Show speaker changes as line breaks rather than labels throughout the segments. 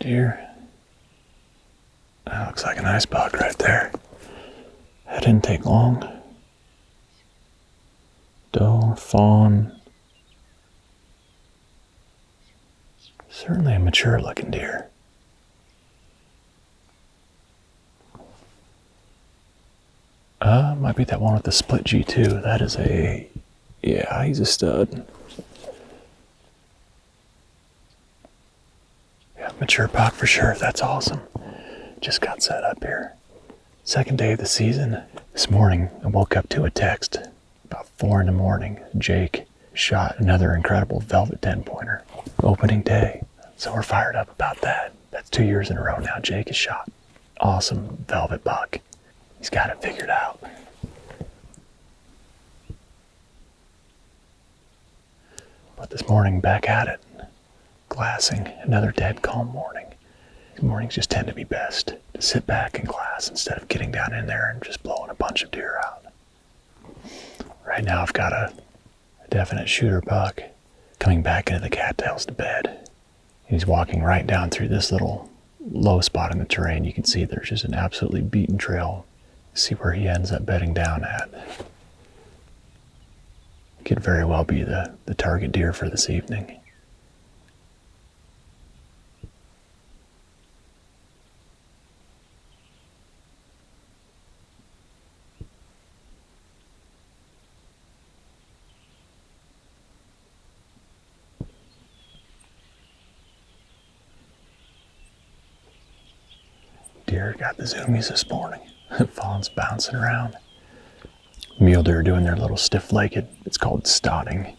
deer. That looks like a nice buck right there. That didn't take long. Doe, fawn. Certainly a mature looking deer. Might be that one with the split G2. That is yeah, he's a stud. Yeah, mature buck for sure. That's awesome. Just got set up here. Second day of the season. This morning, I woke up to a text. About 4 in the morning, Jake shot another incredible velvet 10-pointer. Opening day. So we're fired up about that. That's 2 years in a row now. Jake has shot awesome velvet buck. He's got it figured out. But this morning, back at it. Glassing. Another dead calm morning. These mornings just tend to be best to sit back and glass instead of getting down in there and just blowing a bunch of deer out. Right now I've got a definite shooter buck coming back into the cattails to bed. He's walking right down through this little low spot in the terrain. You can see there's just an absolutely beaten trail. See where he ends up bedding down at. Could very well be the target deer for this evening. Deer got the zoomies this morning. Fawn's bouncing around. Mule deer doing their little stiff-legged, it's called stotting.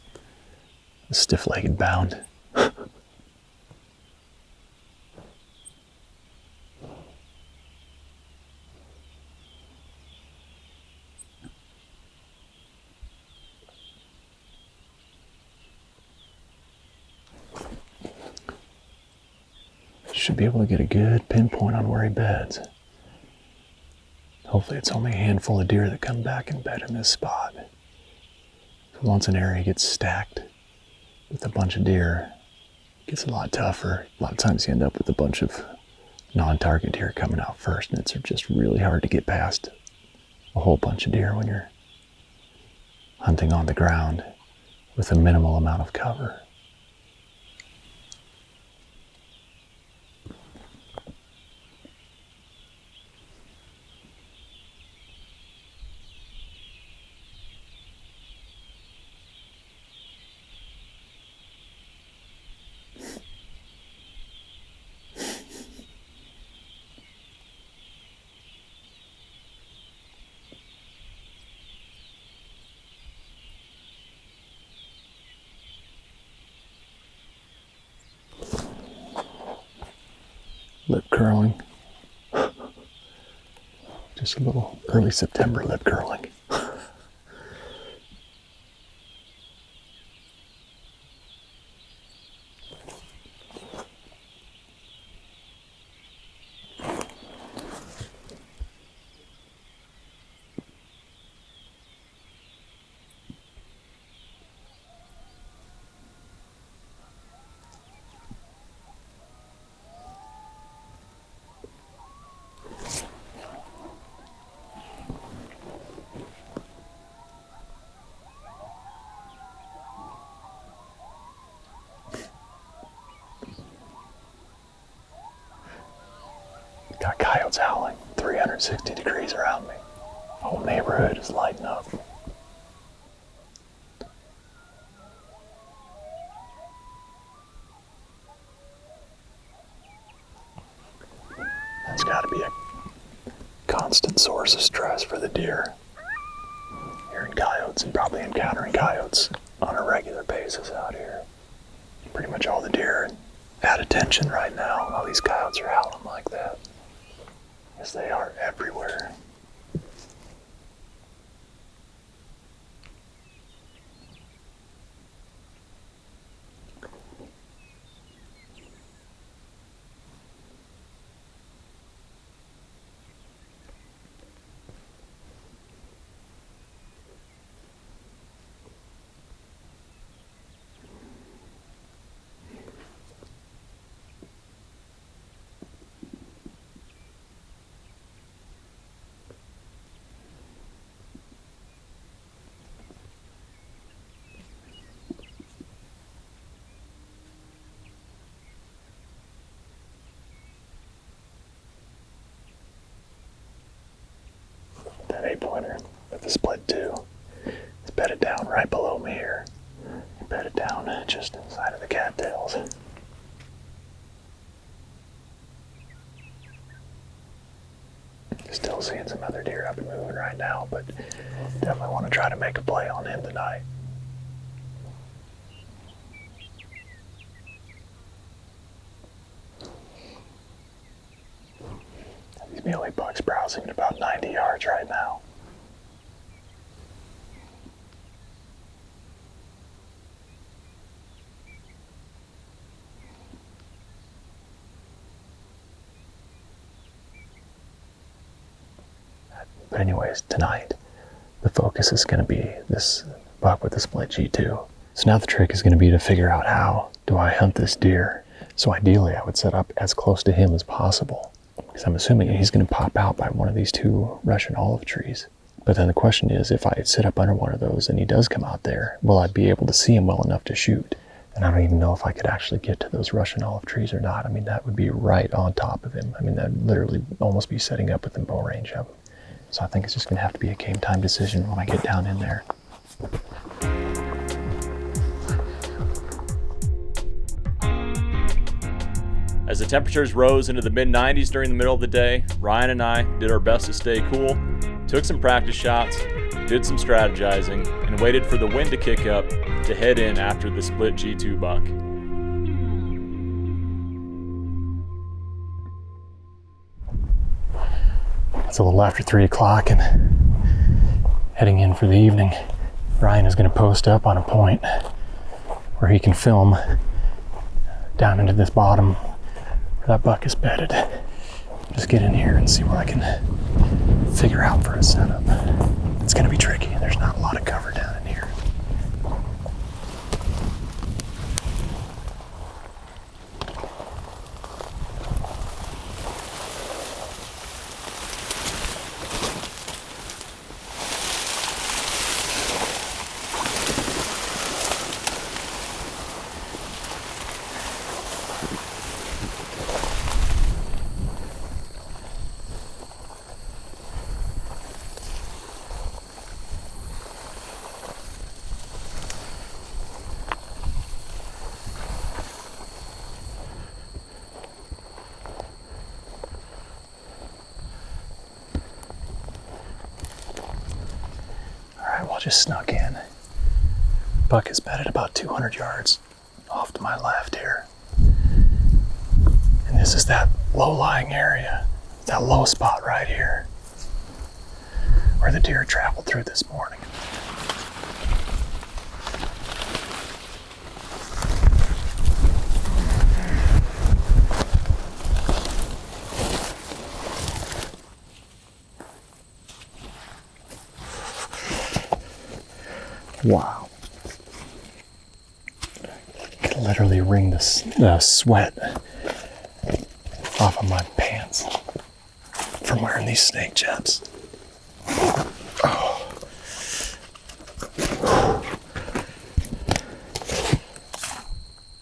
The stiff-legged bound. Should be able to get a good pinpoint on where he beds. Hopefully it's only a handful of deer that come back and bed in this spot. Once an area gets stacked with a bunch of deer, it gets a lot tougher. A lot of times you end up with a bunch of non-target deer coming out first, and it's just really hard to get past a whole bunch of deer when you're hunting on the ground with a minimal amount of cover. Lip curling. Just a little early September lip curling. Got coyotes howling 360 degrees around me. The whole neighborhood is lighting up. That's got to be a constant source of stress for the deer. Hearing coyotes and probably encountering coyotes on a regular basis out here. Pretty much all the deer are at attention right now. All these coyotes are howling like that. Yes, they are everywhere. an 8-pointer with the split 2. It's bedded down right below me here. Bedded down just inside of the cattails. Still seeing some other deer up and moving right now, but definitely want to try to make a play on him tonight. These muley bucks browsing at about 90 yards right now. But anyways, tonight, the focus is going to be this buck with the split G2. So now the trick is going to be to figure out how do I hunt this deer. So ideally, I would set up as close to him as possible, because I'm assuming he's going to pop out by one of these 2 Russian olive trees. But then the question is, if I sit up under one of those and he does come out there, will I be able to see him well enough to shoot? And I don't even know if I could actually get to those Russian olive trees or not. I mean, that would be right on top of him. I mean, that'd literally almost be setting up within bow range of him. So I think it's just going to have to be a game time decision when I get down in there.
As the temperatures rose into the mid-90s during the middle of the day, Ryan and I did our best to stay cool, took some practice shots, did some strategizing, and waited for the wind to kick up to head in after the split G2 buck.
It's a little after 3 o'clock and heading in for the evening. Ryan is going to post up on a point where he can film down into this bottom where that buck is bedded. Just get in here and see what I can figure out for a setup. It's going to be tricky. There's not a lot of cover down in here. Just snuck in. Buck is bedded about 200 yards off to my left here. And this is that low-lying area, that low spot right here, where the deer traveled through this morning. Wow. I could literally wring the sweat off of my pants from wearing these snake chaps. Oh.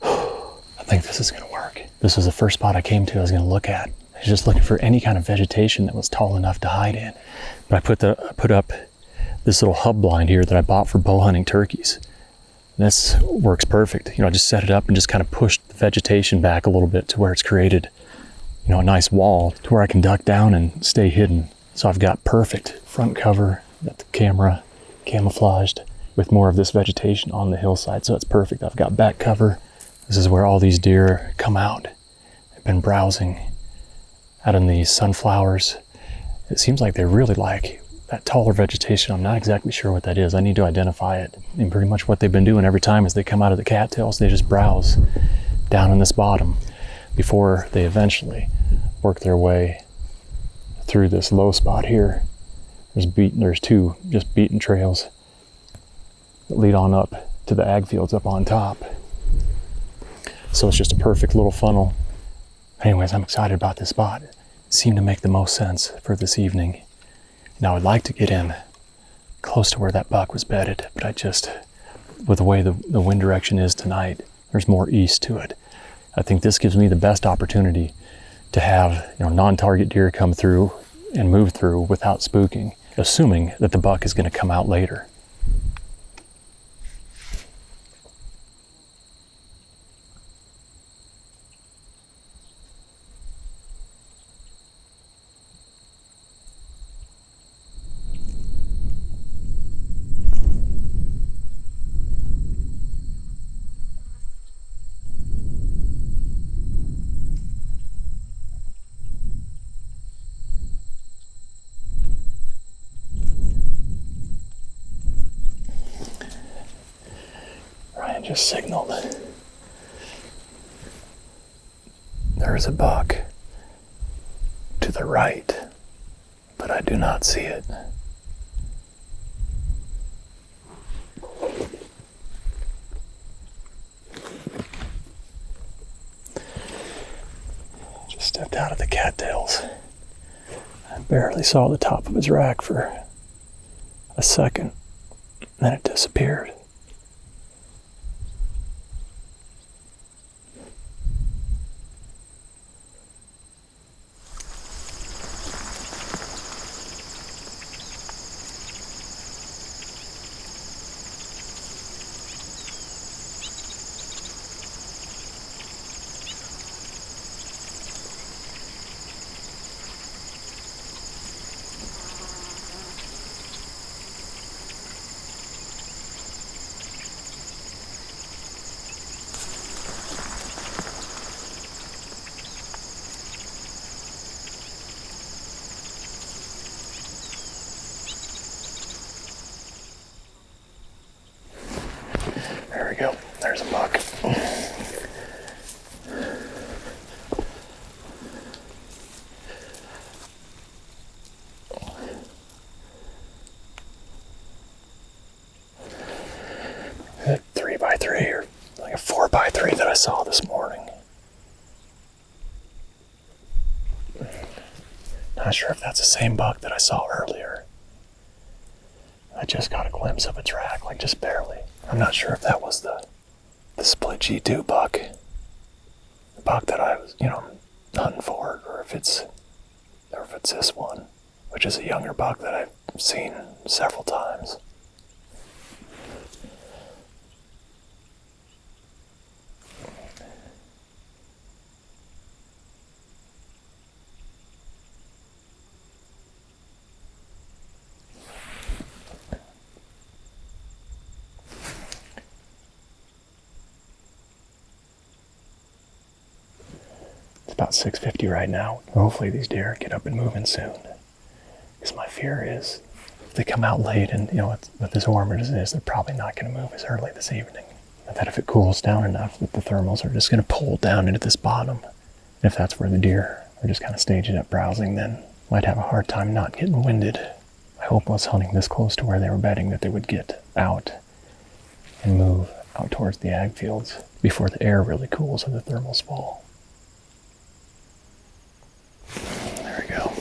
I think this is going to work. This was the first spot I came to I was going to look at. I was just looking for any kind of vegetation that was tall enough to hide in. But I put up this little hub blind here that I bought for bow hunting turkeys. This works perfect. I just set it up and just kind of pushed the vegetation back a little bit to where it's created, a nice wall to where I can duck down and stay hidden. So I've got perfect front cover, got the camera camouflaged with more of this vegetation on the hillside. So it's perfect. I've got back cover. This is where all these deer come out. They've been browsing out in the sunflowers. It seems like they really like that taller vegetation. I'm not exactly sure what that is. I need to identify it. And pretty much what they've been doing every time is they come out of the cattails, they just browse down in this bottom before they eventually work their way through this low spot here. There's 2 just beaten trails that lead on up to the ag fields up on top. So it's just a perfect little funnel. Anyways, I'm excited about this spot. It seemed to make the most sense for this evening. Now I'd like to get in close to where that buck was bedded, but with the way the wind direction is tonight, there's more east to it. I think this gives me the best opportunity to have non-target deer come through and move through without spooking. assuming that the buck is going to come out later. Ryan just signaled. There's a buck to the right, but I do not see it. Just stepped out of the cattails. I barely saw the top of his rack for a second, then it disappeared. There we go. There's a buck. A 3x3 or like a 4x3 that I saw this morning. Not sure if that's the same buck that I saw earlier. I just got a glimpse of its rack, like just barely. I'm not sure if that was the split G2 buck. The buck that I was, hunting for, or if it's this one, which is a younger buck that I've seen several times. It's about 6:50 right now. Hopefully these deer get up and moving soon. Because my fear is, if they come out late and, with as warm as it is, they're probably not going to move as early this evening. But that if it cools down enough, that the thermals are just going to pull down into this bottom. And if that's where the deer are just kind of staging up browsing, then might have a hard time not getting winded. My hope was hunting this close to where they were bedding that they would get out and move out towards the ag fields before the air really cools and the thermals fall. There we go.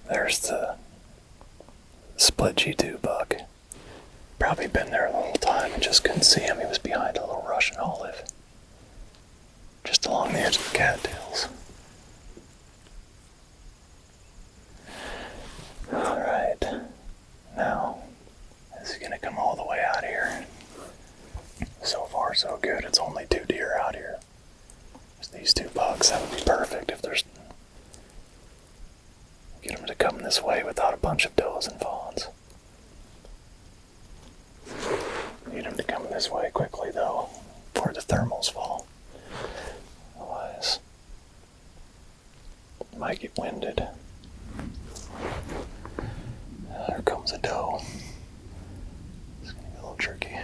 There's the split G2 buck. Probably been there the whole time and just couldn't see him. He was behind a little Russian olive, just along the edge of the cattails. Alright, now, is he gonna come all the way out here? So far, so good. It's only 2 deer out here. There's these 2 bucks. That would be perfect if there's... Get them to come this way without a bunch of does and fawns. Need them to come this way quickly, though, before the thermals fall. Otherwise, might get winded. There comes a doe. It's gonna be a little tricky.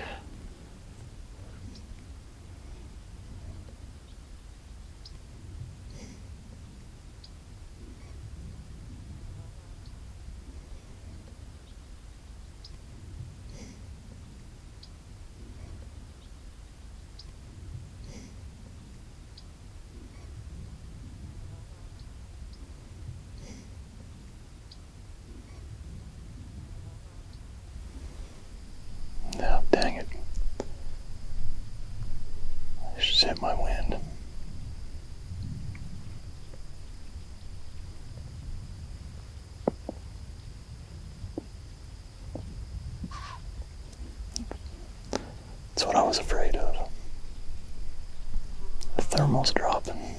No, dang it. I just hit my wind. That's what I was afraid of. The thermal's dropping.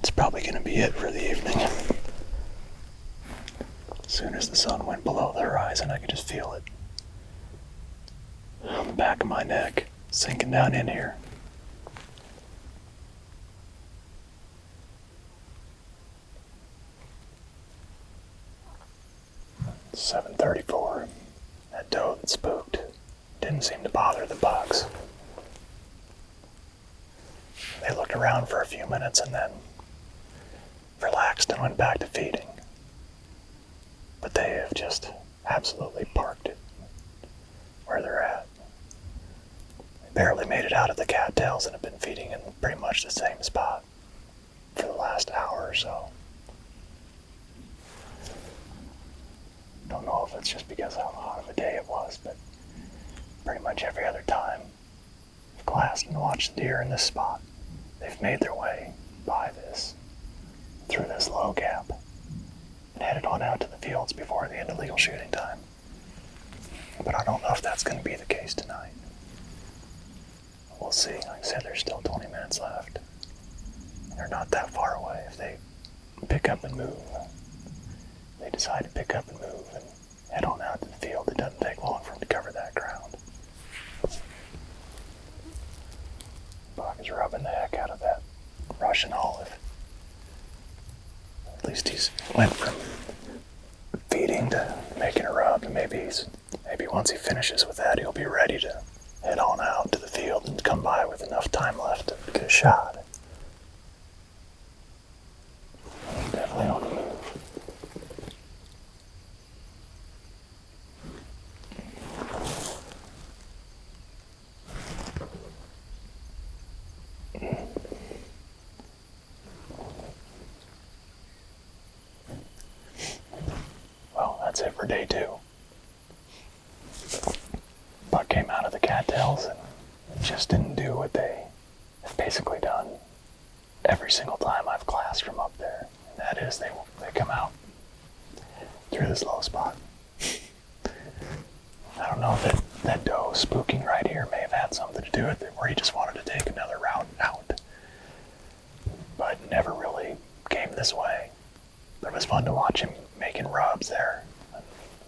It's probably going to be it for the evening. As soon as the sun went below the horizon, I could just feel it on the back of my neck, sinking down in here. It's 7:34. That doe that spooked didn't seem to bother the bucks. They looked around for a few minutes and then relaxed and went back to feeding. But they have just absolutely parked it where they're at. They barely made it out of the cattails and have been feeding in pretty much the same spot for the last hour or so. Don't know if it's just because how hot of a day it was, but pretty much every other time I've glassed and watched deer in this spot, they've made their way by this, through this low gap, and headed on out to the fields before the end of legal shooting time. But I don't know if that's going to be the case tonight. We'll see. Like I said, there's still 20 minutes left. They're not that far away. If they pick up and move, they decide to pick up and move and head on out to the field, it doesn't take long for them to cover that ground. Buck is rubbing the heck out of that Russian olive. At least he's went from feeding to making a rub, and maybe once he finishes with that, he'll be ready to head on out to the field and come by with enough time left to get a shot. He's definitely on the move. Well, that's it for day 2. Buck came out of the cattails and just didn't do what they have basically done every single time I've glassed from up there. And that is they come out through this low spot. I don't know if that doe spooking right here may have had something to do with it, where he just wanted to take another route out. But never really came this way. But it was fun to watch him making rubs there.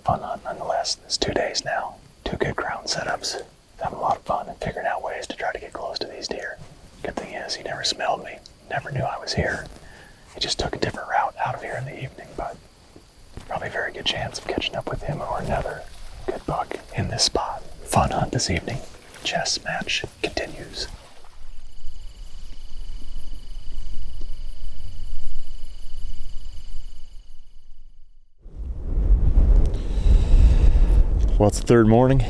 Fun hunt nonetheless. It's 2 days now. 2 good ground setups. Having a lot of fun and figuring out ways to try to get close to these deer. Good thing is, he never smelled me. Never knew I was here. He just took a different route out of here in the evening, but probably a very good chance of catching up with him or another good buck in this spot. Fun hunt this evening. Chess match continues.
Well, it's the 3rd morning.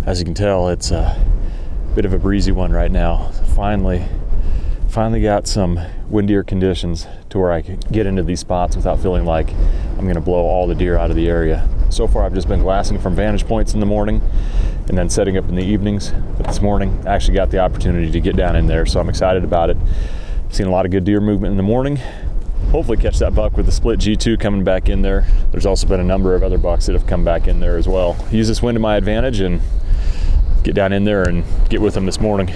As you can tell, it's a bit of a breezy one right now. Finally got some windier conditions to where I can get into these spots without feeling like I'm gonna blow all the deer out of the area. So far, I've just been glassing from vantage points in the morning and then setting up in the evenings. But this morning, I actually got the opportunity to get down in there, so I'm excited about it. I've seen a lot of good deer movement in the morning. Hopefully catch that buck with the split G2 coming back in there. There's also been a number of other bucks that have come back in there as well. Use this wind to my advantage and get down in there and get with them this morning.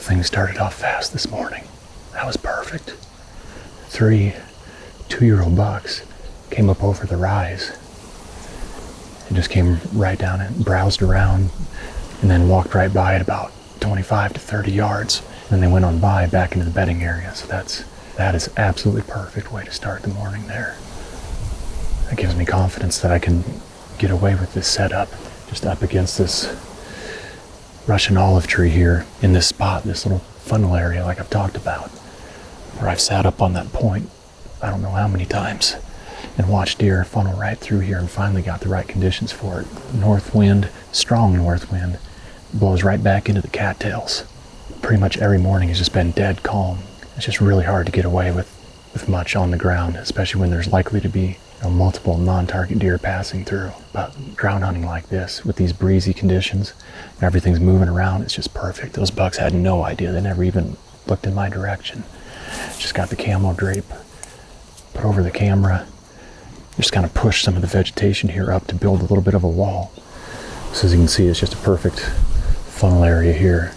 Things started off fast this morning. That was perfect. 3 2-year-old bucks came up over the rise and just came right down and browsed around and then walked right by at about 25 to 30 yards. And then they went on by back into the bedding area. So that is absolutely perfect way to start the morning there. That gives me confidence that I can get away with this setup just up against this Russian olive tree here in this spot, this little funnel area like I've talked about, where I've sat up on that point I don't know how many times and watched deer funnel right through here and finally got the right conditions for it. North wind, strong north wind, blows right back into the cattails. Pretty much every morning has just been dead calm. It's just really hard to get away with much on the ground, especially when there's likely to be multiple non-target deer passing through. But ground hunting like this, with these breezy conditions, and everything's moving around, it's just perfect. Those bucks had no idea. They never even looked in my direction. Just got the camo drape, put over the camera, just kind of push some of the vegetation here up to build a little bit of a wall. So as you can see, it's just a perfect funnel area here.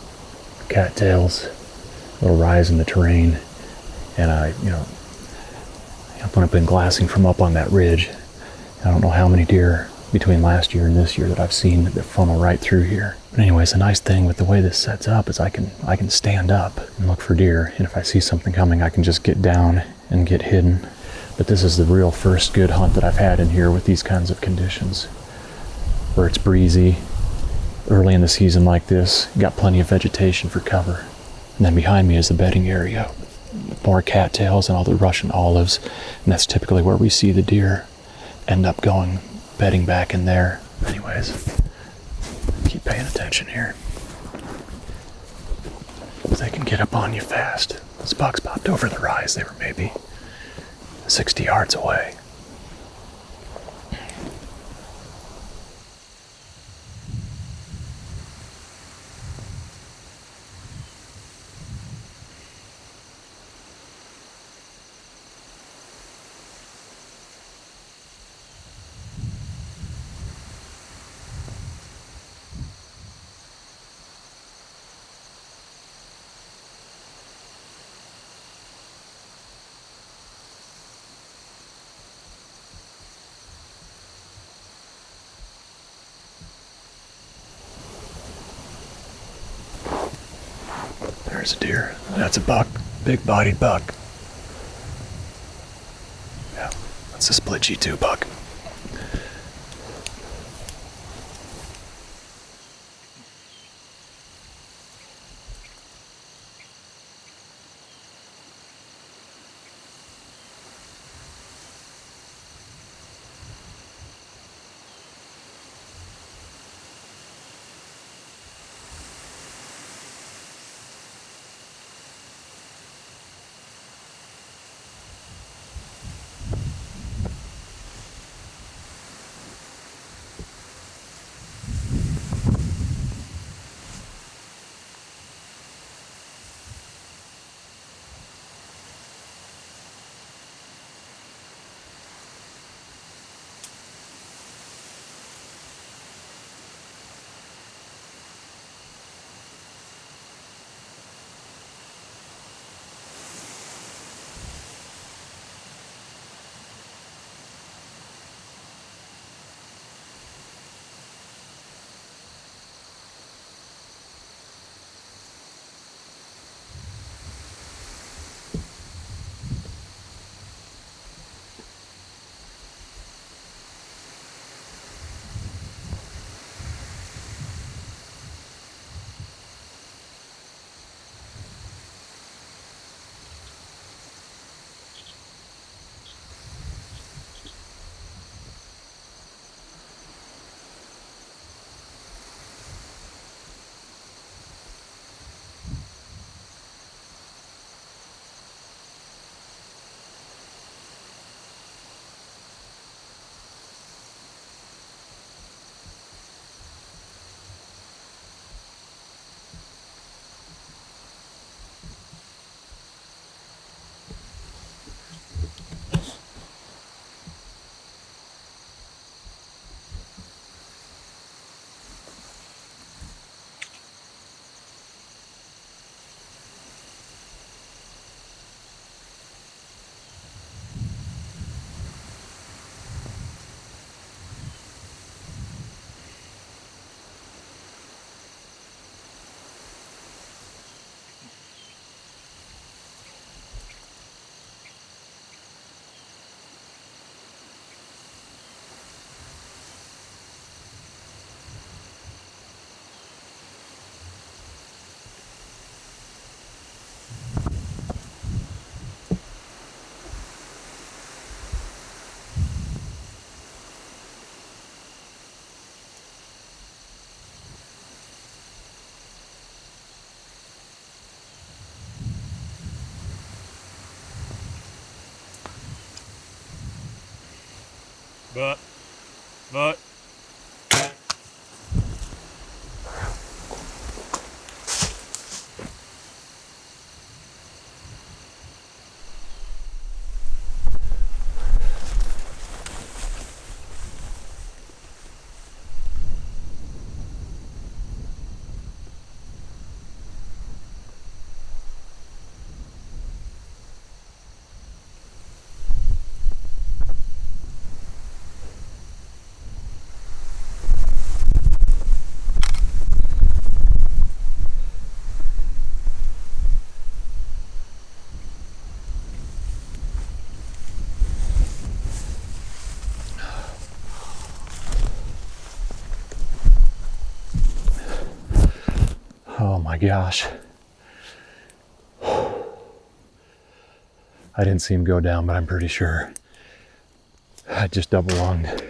Cattails, a little rise in the terrain, and when I've been glassing from up on that ridge, I don't know how many deer between last year and this year that I've seen that funnel right through here. But anyways, the nice thing with the way this sets up is I can stand up and look for deer, and if I see something coming, I can just get down and get hidden. But this is the real first good hunt that I've had in here with these kinds of conditions, where it's breezy, early in the season like this, got plenty of vegetation for cover. And then behind me is the bedding area, more cattails and all the Russian olives, and that's typically where we see the deer end up going bedding back in there. Anyways, keep paying attention here. They can get up on you fast. Those bucks popped over the rise. They were maybe 60 yards away. There's a deer. That's a buck. Big-bodied buck. Yeah, that's a split G2 buck.
But.
Oh my gosh. I didn't see him go down, but I'm pretty sure I just double lunged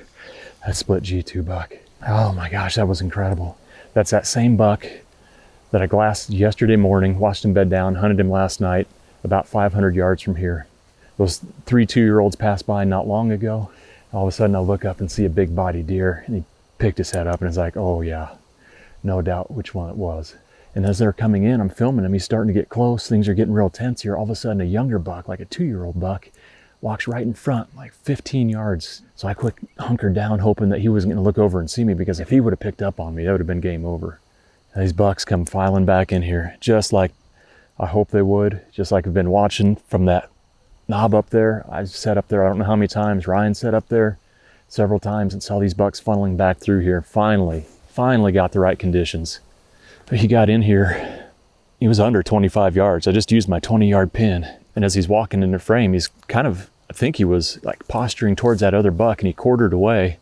that split G2 buck. Oh my gosh, that was incredible. That's that same buck that I glassed yesterday morning, watched him bed down, hunted him last night, about 500 yards from here. Those 3 2-year-olds passed by not long ago. All of a sudden I look up and see a big body deer, and he picked his head up and is like, oh yeah, no doubt which one it was. And as they're coming in, I'm filming him. He's starting to get close. Things are getting real tense here. All of a sudden, a younger buck, like a 2-year-old buck, walks right in front, like 15 yards. So I quick hunkered down, hoping that he wasn't going to look over and see me, because if he would have picked up on me, that would have been game over. And these bucks come filing back in here, just like I hope they would, just like I've been watching from that knob up there. I sat up there, I don't know how many times. Ryan sat up there several times and saw these bucks funneling back through here. Finally got the right conditions. But he got in here, he was under 25 yards. I just used my 20-yard pin. And as he's walking in the frame, he's kind of, I think he was like posturing towards that other buck, and he quartered away.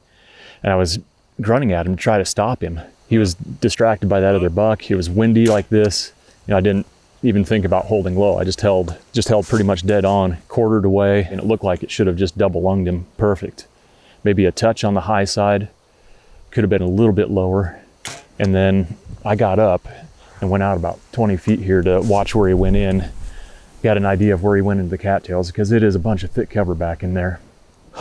And I was grunting at him to try to stop him. He was distracted by that other buck. It was windy like this. I didn't even think about holding low. I just held pretty much dead on, quartered away, and it looked like it should have just double lunged him perfect. Maybe a touch on the high side, could have been a little bit lower. And then I got up and went out about 20 feet here to watch where he went in. Got an idea of where he went into the cattails, because it is a bunch of thick cover back in there.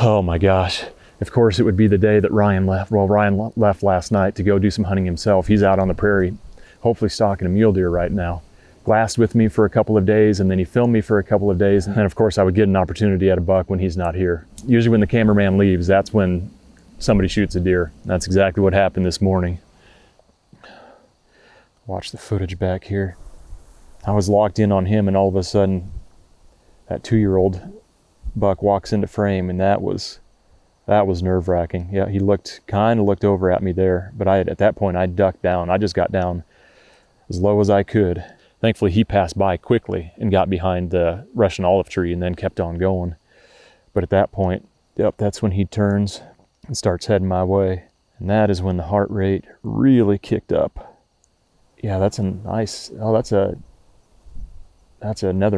Oh my gosh. Of course, it would be the day that Ryan left. Well, Ryan left last night to go do some hunting himself. He's out on the prairie, hopefully stalking a mule deer right now. Glassed with me for a couple of days, and then he filmed me for a couple of days. And then of course I would get an opportunity at a buck when he's not here. Usually when the cameraman leaves, that's when somebody shoots a deer. That's exactly what happened this morning. Watch the footage back here. I was locked in on him, and all of a sudden that 2-year-old buck walks into frame, and that was nerve-wracking. Yeah, he kind of looked over at me there, but at that point I ducked down. I just got down as low as I could. Thankfully he passed by quickly and got behind the Russian olive tree and then kept on going. But at that point, yep, that's when he turns and starts heading my way. And that is when the heart rate really kicked up. Yeah, that's another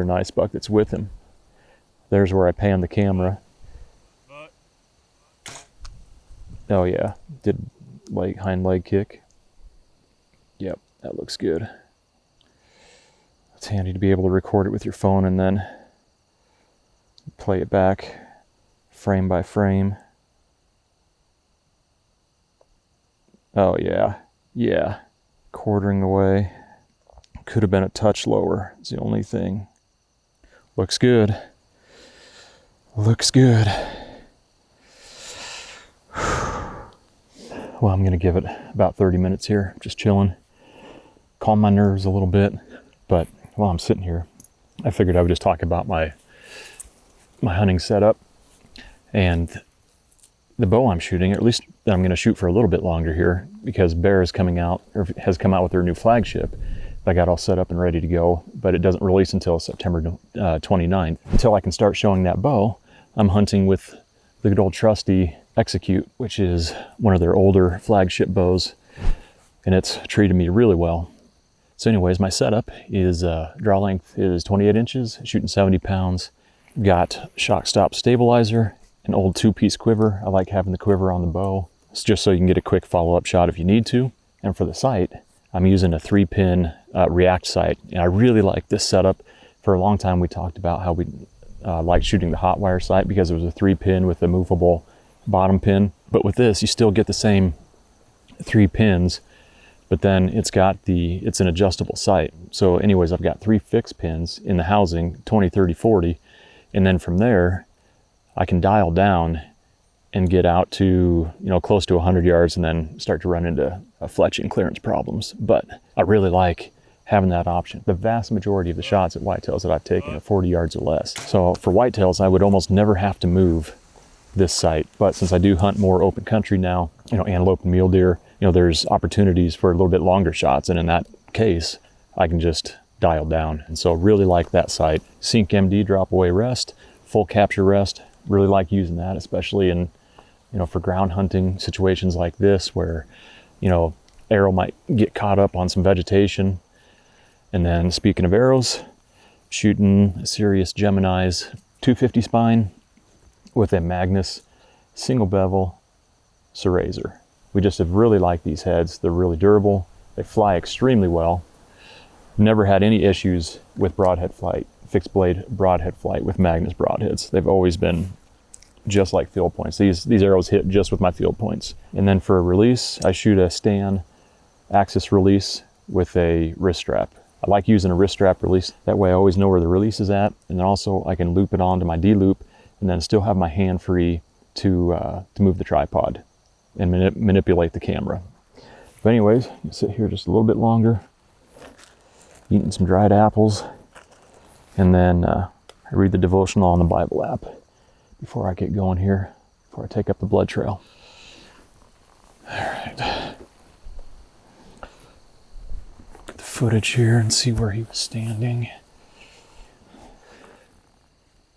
nice buck that's with him. There's where I pan the camera. Oh yeah, did hind leg kick. Yep, that looks good. It's handy to be able to record it with your phone and then play it back frame by frame. Oh yeah, quartering away. Could have been a touch lower. It's the only thing. Looks good. Looks good. Well, I'm gonna give it about 30 minutes here, just chilling, calm my nerves a little bit. But while I'm sitting here, I figured I would just talk about my hunting setup and the bow I'm shooting, or at least that I'm gonna shoot for a little bit longer here, because Bear is coming out, or has come out with their new flagship. I got all set up and ready to go, but it doesn't release until September 29th. Until I can start showing that bow, I'm hunting with the good old trusty Execute, which is one of their older flagship bows, and it's treated me really well. So anyways, my setup is draw length is 28 inches, shooting 70 pounds. Got shock stop stabilizer, an old 2-piece quiver. I like having the quiver on the bow. It's just so you can get a quick follow-up shot if you need to. And for the sight, I'm using a 3-pin React sight. And I really like this setup. For a long time, we talked about how we liked shooting the hot wire sight because it was a 3-pin with a movable
bottom pin. But with this, you still get the same 3 pins, but then it's an adjustable sight. So anyways, I've got 3 fixed pins in the housing, 20, 30, 40. And then from there, I can dial down and get out to, close to 100 yards and then start to run into fletching clearance problems. But I really like having that option. The vast majority of the shots at whitetails that I've taken are 40 yards or less. So for whitetails, I would almost never have to move this sight. But since I do hunt more open country now, antelope and mule deer, there's opportunities for a little bit longer shots. And in that case, I can just dial down. And so really like that sight. Sync MD, drop away rest, full capture rest. Really like using that, especially in, for ground hunting situations like this where, arrow might get caught up on some vegetation. And then speaking of arrows, shooting a Sirius Gemini's 250 spine with a Magnus single bevel Serazer. We just have really liked these heads. They're really durable. They fly extremely well. Never had any issues with broadhead flight, fixed blade broadhead flight with Magnus broadheads. They've always been just like field points. These arrows hit just with my field points. And then for a release, I shoot a Stan axis release with a wrist strap. I like using a wrist strap release. That way I always know where the release is at. And then also I can loop it onto my D-loop and then still have my hand free to move the tripod and manipulate the camera. But anyways, I'll sit here just a little bit longer, eating some dried apples, and then I read the devotional on the Bible app before I get going here, before I take up the blood trail. All right. Get the footage here and see where he was standing.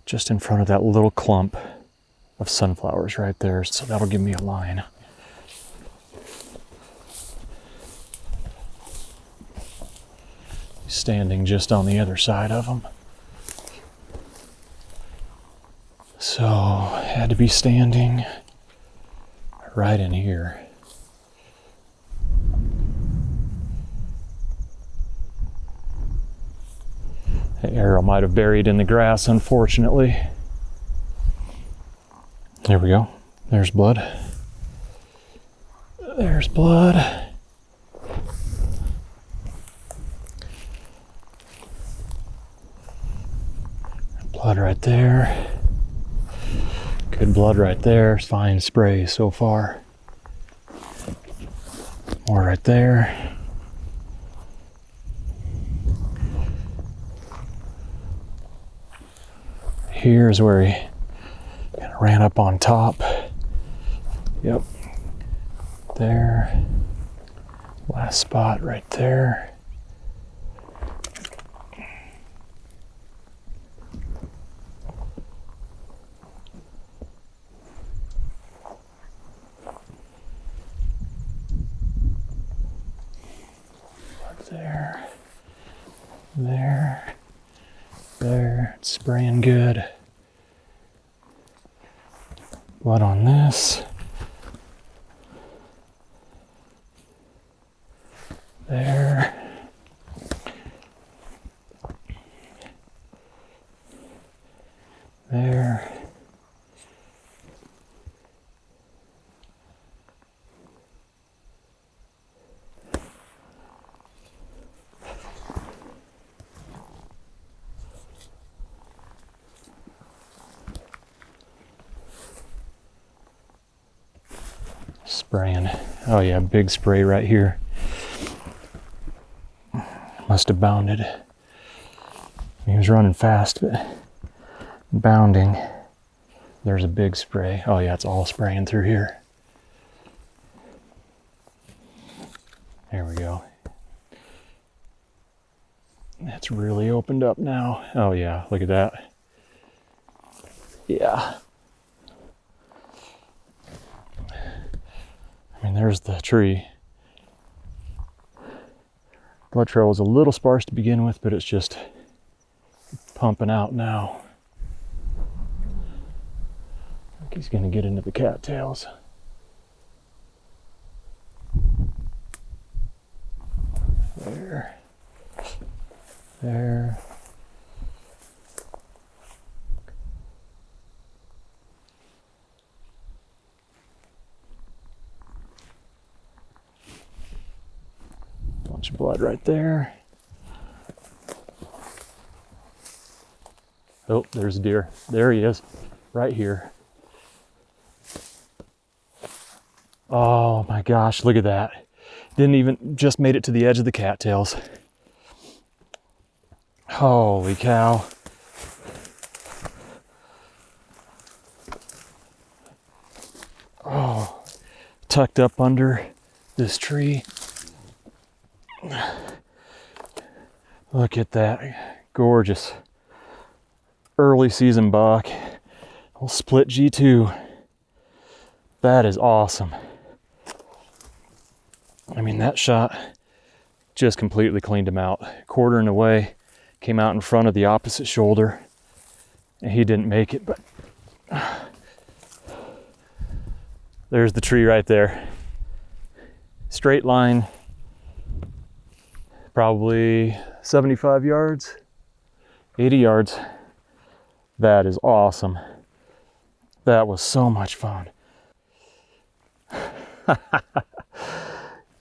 Just in front of that little clump of sunflowers right there, so that'll give me a line. He's standing just on the other side of them. So, had to be standing right in here. The arrow might have buried in the grass, unfortunately. There we go. There's blood. There's blood. Blood right there. Good blood right there. Fine spray so far. More right there. Here's where he kind of ran up on top. Yep. There. Last spot right there. There, it's spraying good. Blood on this. There. There. Spraying. Oh yeah, big spray right here. Must have bounded. He was running fast, but bounding. There's a big spray. Oh yeah, it's all spraying through here. There we go. It's really opened up now. Oh yeah, look at that. Yeah. I mean, there's the tree. Blood trail was a little sparse to begin with, but it's just pumping out now. I think he's gonna get into the cattails. There. There.
Bunch of blood right there. Oh, there's a deer. There he is, right here. Oh my gosh, look at that. Didn't even, just made it to the edge of the cattails. Holy cow. Oh, tucked up under this tree. Look at that, gorgeous early season buck. We'll split G2. That is awesome. I mean, that shot just completely cleaned him out. Quartering away, came out in front of the opposite shoulder, and he didn't make it, but there's the tree right there. Straight line, probably 75 yards, 80 yards. That is awesome. That was so much fun.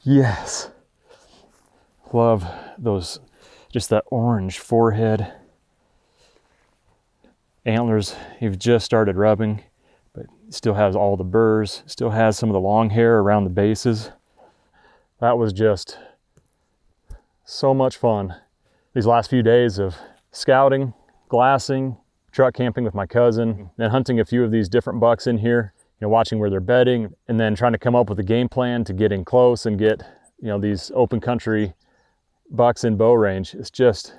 Yes. Love those, just that orange forehead. Antlers, you've just started rubbing, but still has all the burrs, still has some of the long hair around the bases. That was just so much fun. These last few days of scouting, glassing, truck camping with my cousin, then hunting a few of these different bucks in here, watching where they're bedding, and then trying to come up with a game plan to get in close and get, these open country bucks in bow range. It's just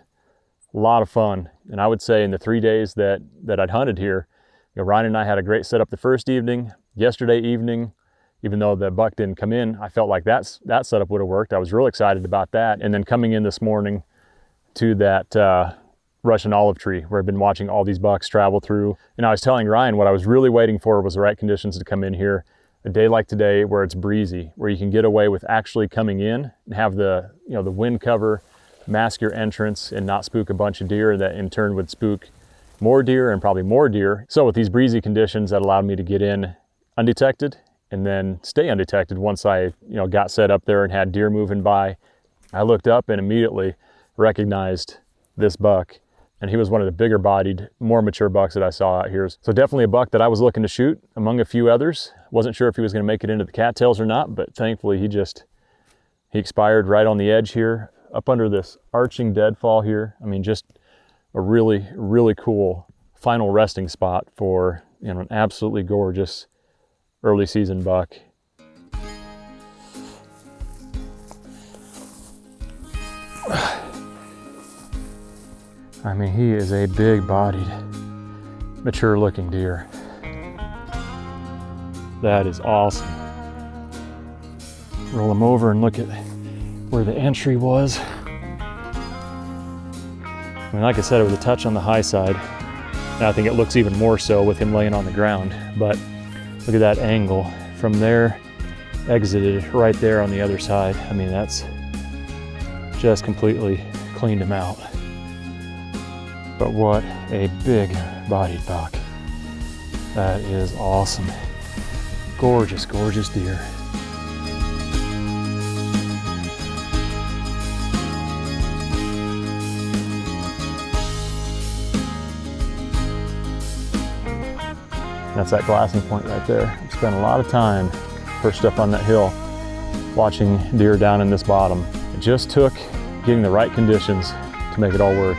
a lot of fun. And I would say in the 3 days that I'd hunted here, Ryan and I had a great setup the first evening. Yesterday evening, even though the buck didn't come in, I felt like that setup would have worked. I was real excited about that. And then coming in this morning to that Russian olive tree where I've been watching all these bucks travel through. And I was telling Ryan what I was really waiting for was the right conditions to come in here. A day like today where it's breezy, where you can get away with actually coming in and have the wind cover, mask your entrance and not spook a bunch of deer that in turn would spook more deer and probably more deer. So with these breezy conditions, that allowed me to get in undetected and then stay undetected once I got set up there and had deer moving by. I looked up and immediately recognized this buck, and he was one of the bigger bodied, more mature bucks that I saw out here. So definitely a buck that I was looking to shoot among a few others. Wasn't sure if he was going to make it into the cattails or not, but thankfully he expired right on the edge here, up under this arching deadfall here. I mean, just a really, really cool final resting spot for an absolutely gorgeous early season buck. I mean, he is a big-bodied, mature-looking deer. That is awesome. Roll him over and look at where the entry was. I mean, like I said, it was a touch on the high side. And I think it looks even more so with him laying on the ground. But look at that angle. From there, exited right there on the other side. I mean, that's just completely cleaned him out. But what a big-bodied buck. That is awesome. Gorgeous, gorgeous deer. That's that glassing point right there. I spent a lot of time perched up on that hill watching deer down in this bottom. It just took getting the right conditions to make it all work.